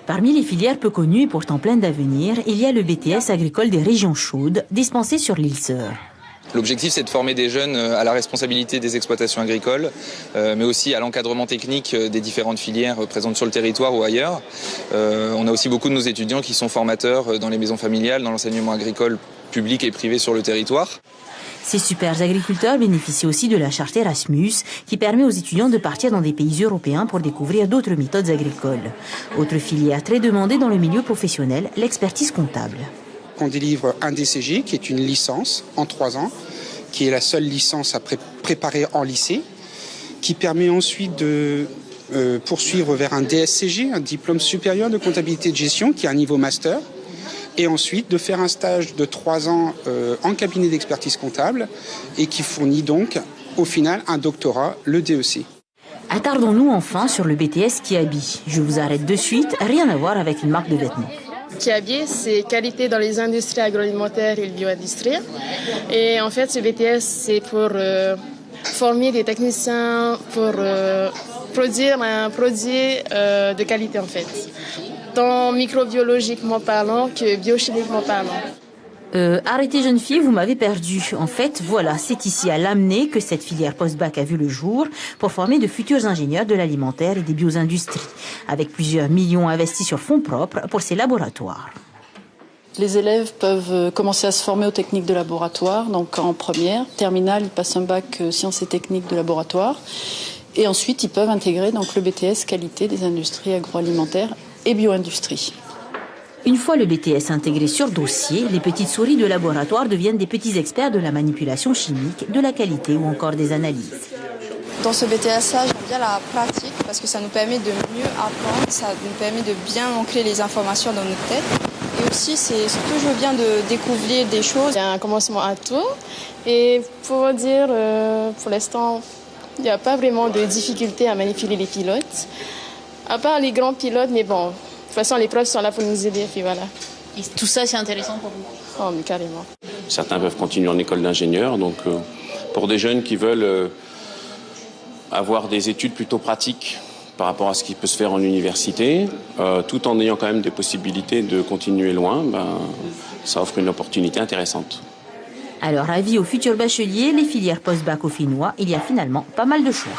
Parmi les filières peu connues et pourtant pleines d'avenir, il y a le BTS agricole des régions chaudes, dispensé sur l'île Sœur. L'objectif, c'est de former des jeunes à la responsabilité des exploitations agricoles, mais aussi à l'encadrement technique des différentes filières présentes sur le territoire ou ailleurs. On a aussi beaucoup de nos étudiants qui sont formateurs dans les maisons familiales, dans l'enseignement agricole public et privé sur le territoire. Ces super agriculteurs bénéficient aussi de la charte Erasmus, qui permet aux étudiants de partir dans des pays européens pour découvrir d'autres méthodes agricoles. Autre filière très demandée dans le milieu professionnel, l'expertise comptable. On délivre un DCG, qui est une licence en 3 ans, qui est la seule licence à préparer en lycée, qui permet ensuite de poursuivre vers un DSCG, un diplôme supérieur de comptabilité de gestion, qui est un niveau master, et ensuite de faire un stage de 3 ans en cabinet d'expertise comptable et qui fournit donc au final un doctorat, le DEC. Attardons-nous enfin sur le BTS Kiabi. Je vous arrête de suite, rien à voir avec une marque de vêtements. Kiabi, c'est qualité dans les industries agroalimentaires et le bio-industrie. Et en fait, ce BTS, c'est pour former des techniciens pour produire un produit de qualité en fait. Tant microbiologiquement parlant que biochimiquement parlant. Arrêtez jeune fille, vous m'avez perdu. En fait, voilà, c'est ici à Lamennais que cette filière post-bac a vu le jour pour former de futurs ingénieurs de l'alimentaire et des bioindustries, avec plusieurs millions investis sur fonds propres pour ces laboratoires. Les élèves peuvent commencer à se former aux techniques de laboratoire, donc en première. Terminale, ils passent un bac sciences et techniques de laboratoire. Et ensuite, ils peuvent intégrer donc, le BTS qualité des industries agroalimentaires et bioindustrie. Une fois le BTS intégré sur dossier, les petites souris de laboratoire deviennent des petits experts de la manipulation chimique, de la qualité ou encore des analyses. Dans ce BTS-là, j'aime bien la pratique parce que ça nous permet de mieux apprendre, ça nous permet de bien ancrer les informations dans notre tête. Et aussi, c'est toujours bien de découvrir des choses. Il y a un commencement à tout. Et pour dire, pour l'instant, il n'y a pas vraiment de difficulté à manipuler les pilotes. À part les grands pilotes, mais bon, de toute façon, les profs sont là pour nous aider, puis voilà. Et tout ça, c'est intéressant pour vous? Oh, mais carrément. Certains peuvent continuer en école d'ingénieur, donc pour des jeunes qui veulent avoir des études plutôt pratiques par rapport à ce qui peut se faire en université, tout en ayant quand même des possibilités de continuer loin, ça offre une opportunité intéressante. Alors, avis aux futurs bacheliers, les filières post-bac au Finnois, il y a finalement pas mal de choix.